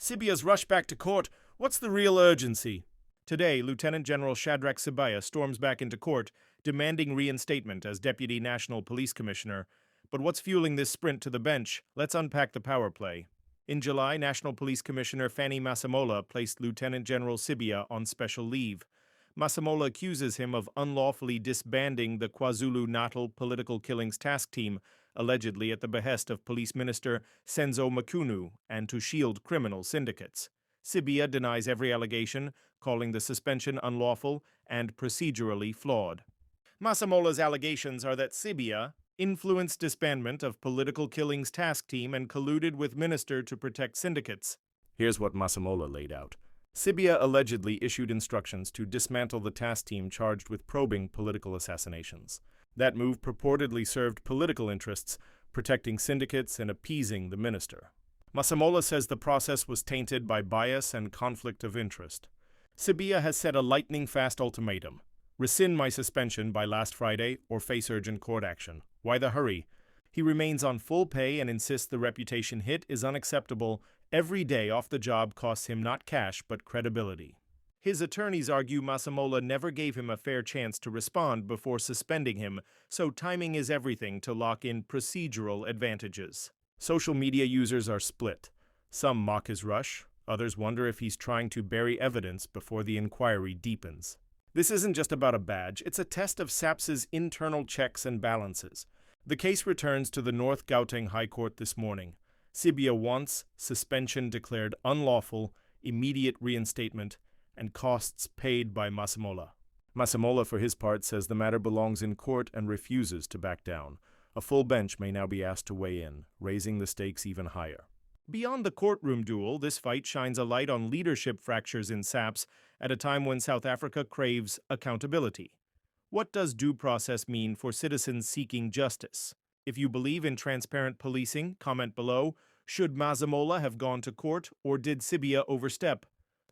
Sibiya's rush back to court. What's the real urgency? Today, Lieutenant General Shadrack Sibiya storms back into court, demanding reinstatement as Deputy National Police Commissioner. But what's fueling this sprint to the bench? Let's unpack the power play. In July, National Police Commissioner Masemola placed Lieutenant General Sibiya on special leave. Masemola accuses him of unlawfully disbanding the KwaZulu-Natal Political Killings Task Team, allegedly at the behest of Police Minister Senzo Mchunu, and to shield criminal syndicates. Sibiya denies every allegation, calling the suspension unlawful and procedurally flawed. Masemola's allegations are that Sibiya influenced disbandment of Political Killings Task Team and colluded with Minister to protect syndicates. Here's what Masemola laid out. Sibiya allegedly issued instructions to dismantle the task team charged with probing political assassinations. That move purportedly served political interests, protecting syndicates and appeasing the minister. Masemola says the process was tainted by bias and conflict of interest. Sibiya has set a lightning-fast ultimatum. Rescind my suspension by last Friday or face urgent court action. Why the hurry? He remains on full pay and insists the reputation hit is unacceptable. Every day off the job costs him not cash but credibility. His attorneys argue Masemola never gave him a fair chance to respond before suspending him, so timing is everything to lock in procedural advantages. Social media users are split. Some mock his rush, others wonder if he's trying to bury evidence before the inquiry deepens. This isn't just about a badge, it's a test of SAPS's internal checks and balances. The case returns to the North Gauteng High Court this morning. Sibiya wants suspension declared unlawful, immediate reinstatement, and costs paid by Masemola. Masemola, for his part, says the matter belongs in court and refuses to back down. A full bench may now be asked to weigh in, raising the stakes even higher. Beyond the courtroom duel, this fight shines a light on leadership fractures in SAPS at a time when South Africa craves accountability. What does due process mean for citizens seeking justice? If you believe in transparent policing, comment below. Should Masemola have gone to court, or did Sibiya overstep?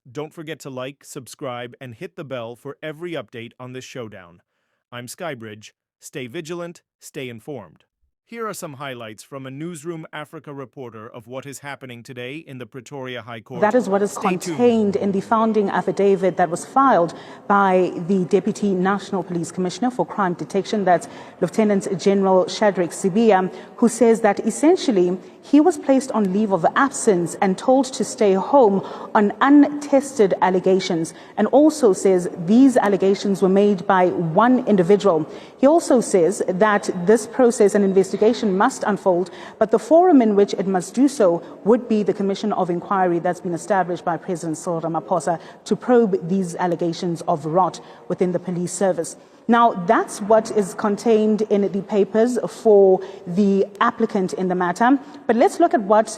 Don't forget to like, subscribe, and hit the bell for every update on this showdown. I'm Skybriedge. Stay vigilant, stay informed. Here are some highlights from a Newsroom Africa reporter of what is happening today in the Pretoria High Court. That is what is contained in the founding affidavit that was filed by the Deputy National Police Commissioner for Crime Detection, that's Lieutenant General Shadrack Sibiya, who says that essentially he was placed on leave of absence and told to stay home on untested allegations, and also says these allegations were made by one individual. He also says that this process and investigation must unfold, but the forum in which it must do so would be the Commission of Inquiry that's been established by President Cyril Ramaphosa to probe these allegations of rot within the police service. Now, that's what is contained in the papers for the applicant in the matter. But let's look at what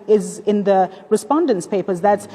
is in the respondent's papers. That's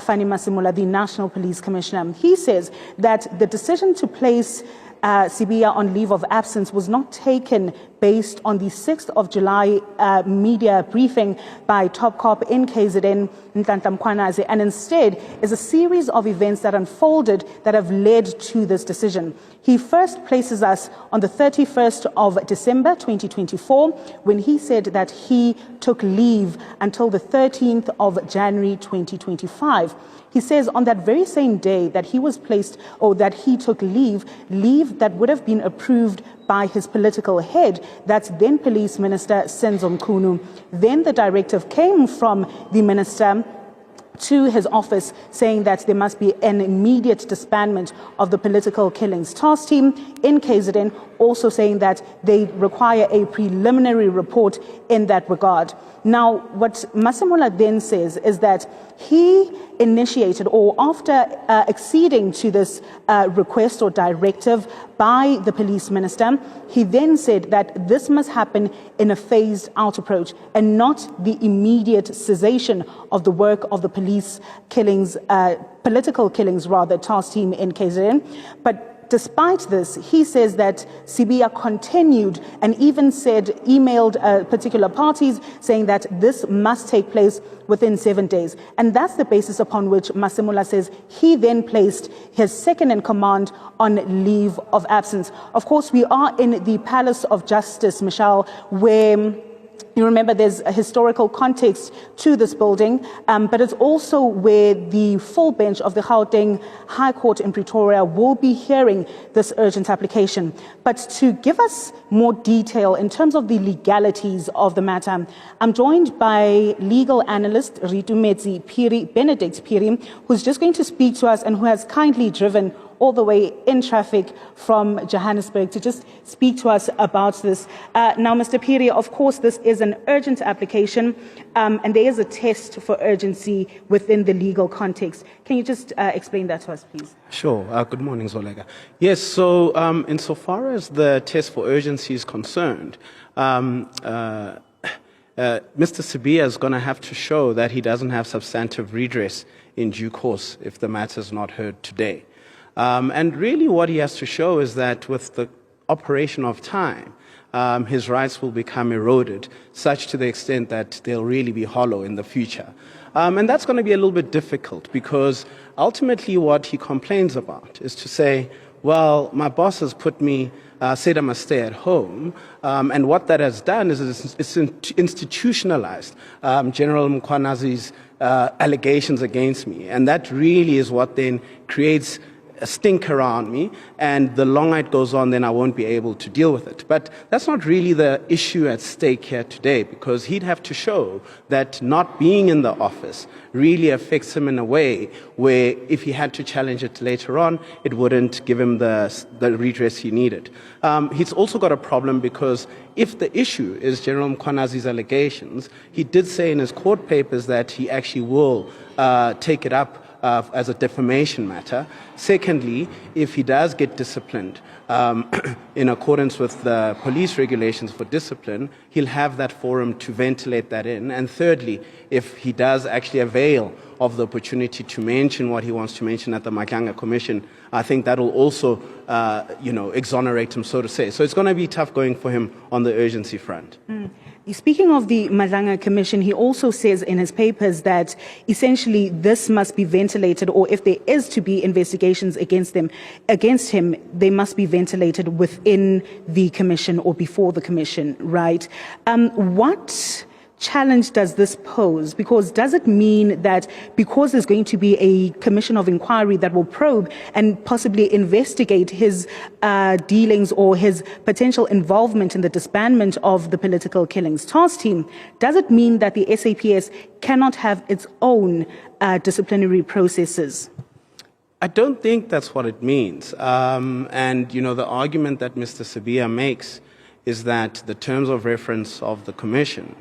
Fanny Masemola, the National Police Commissioner. He says that the decision to place Sibiya on leave of absence was not taken based on the 6th of July media briefing by Top Cop in KZN, Nhlanhla Mkhwanazi, and instead is a series of events that unfolded that have led to this decision. He first places us on the 31st of December 2024 when he said that he took leave until the 13th of January 2025. He says on that very same day that he was placed, or that he took leave that would have been approved by his political head, that's then Police Minister Senzo Mchunu. Then the directive came from the minister to his office saying that there must be an immediate disbandment of the Political Killings Task Team in KZN, also saying that they require a preliminary report in that regard. Now, what Masemola then says is that he initiated, or after acceding to this request or directive by the police minister, he then said that this must happen in a phased out approach and not the immediate cessation of the work of the police killings, political killings rather, task team in KZN. But despite this, he says that Sibiya continued and even emailed particular parties saying that this must take place within 7 days. And that's the basis upon which Masemola says he then placed his second in command on leave of absence. Of course, we are in the Palace of Justice, Michelle, where You remember there's a historical context to this building, but it's also where the full bench of the Gauteng High Court in Pretoria will be hearing this urgent application. But to give us more detail in terms of the legalities of the matter, I'm joined by legal analyst Benedict Phiri, who's just going to speak to us and who has kindly driven all the way in traffic from Johannesburg to just speak to us about this. Now, Mr. Phiri, of course, this is an urgent application, and there is a test for urgency within the legal context. Can you just explain that to us, please? Sure. Good morning, Zolega. Yes, so insofar as the test for urgency is concerned, Mr. Sibiya is going to have to show that he doesn't have substantive redress in due course if the matter is not heard today. And really what he has to show is that with the operation of time, his rights will become eroded, such to the extent that they'll really be hollow in the future. And that's going to be a little bit difficult because ultimately what he complains about is to say, well, my boss has put me, said I must stay at home, and what that has done is it's institutionalized General Mkhwanazi's allegations against me, and that really is what then creates a stink around me, and the longer it goes on, then I won't be able to deal with it. But that's not really the issue at stake here today, because he'd have to show that not being in the office really affects him in a way where if he had to challenge it later on, it wouldn't give him the redress he needed. He's also got a problem because if the issue is General Mkhwanazi's allegations, he did say in his court papers that he actually will take it up as a defamation matter. Secondly, if he does get disciplined in accordance with the police regulations for discipline, he'll have that forum to ventilate that in. And thirdly, if he does actually avail of the opportunity to mention what he wants to mention at the Madlanga Commission, I think that will also, exonerate him, so to say. So it's going to be tough going for him on the urgency front. Speaking of the Madlanga Commission, he also says in his papers that essentially this must be ventilated, or if there is to be investigations against him, they must be ventilated within the commission or before the commission, right? What challenge does this pose? Because does it mean that because there's going to be a commission of inquiry that will probe and possibly investigate his dealings or his potential involvement in the disbandment of the political killings task team, does it mean that the SAPS cannot have its own disciplinary processes? I don't think that's what it means. The argument that Mr. Sibiya makes is that the terms of reference of the commission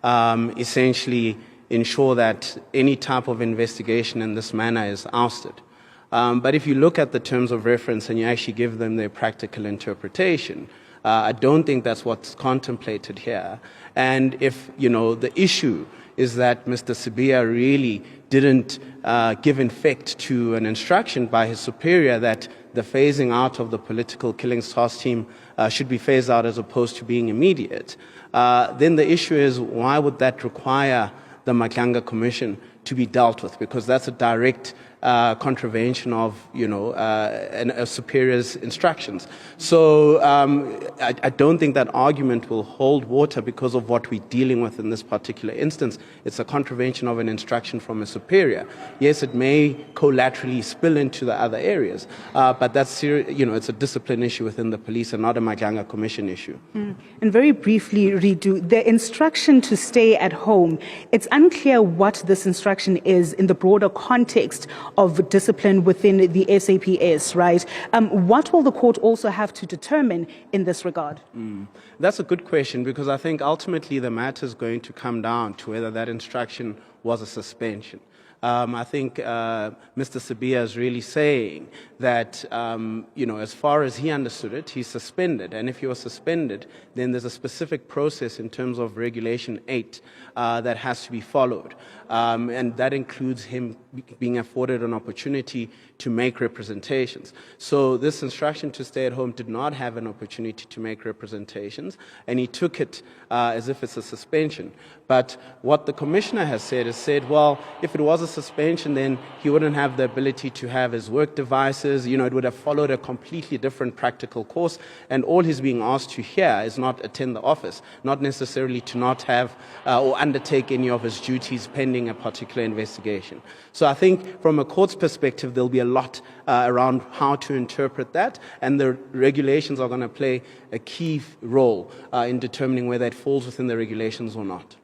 essentially ensure that any type of investigation in this manner is ousted. But if you look at the terms of reference and you actually give them their practical interpretation, I don't think that's what's contemplated here. And if, the issue is that Mr. Sibiya really didn't give effect to an instruction by his superior that the phasing out of the political killings task team should be phased out as opposed to being immediate, then the issue is why would that require the Madlanga Commission to be dealt with? Because that's a direct contravention of, a superior's instructions. So I don't think that argument will hold water because of what we're dealing with in this particular instance. It's a contravention of an instruction from a superior. Yes, it may collaterally spill into the other areas, but that's it's a discipline issue within the police and not a Madlanga Commission issue. And very briefly, Ridu, the instruction to stay at home, it's unclear what this instruction is in the broader context of discipline within the SAPS, right? What will the court also have to determine in this regard? That's a good question, because I think ultimately the matter is going to come down to whether that instruction was a suspension. I think Mr. Sibiya is really saying that, as far as he understood it, he's suspended. And if he was suspended, then there's a specific process in terms of Regulation 8 that has to be followed. And that includes him being afforded an opportunity to make representations. So this instruction to stay at home did not have an opportunity to make representations, and he took it as if it's a suspension. But what the Commissioner has said, well, if it was a suspension, then he wouldn't have the ability to have his work devices. You know, it would have followed a completely different practical course. And all he's being asked to here is not attend the office, not necessarily to not have or undertake any of his duties pending a particular investigation. So I think from a court's perspective, there'll be a lot around how to interpret that, and the regulations are going to play a key role in determining whether it falls within the regulations or not.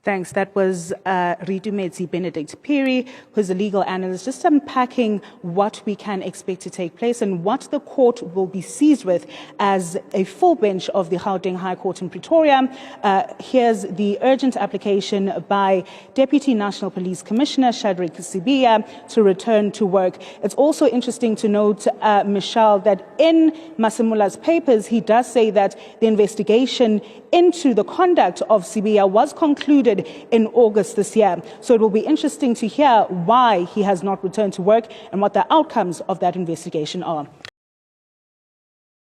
Thanks. That was Reinstatement Benedict Perry, who's a legal analyst, just unpacking what we can expect to take place and what the court will be seized with as a full bench of the Gauteng High Court in Pretoria. Here's the urgent application by Deputy National Police Commissioner Shadrack Sibiya to return to work. It's also interesting to note, Michelle, that in Masemola's papers, he does say that the investigation into the conduct of Sibiya was concluded in August this year. So it will be interesting to hear why he has not returned to work and what the outcomes of that investigation are.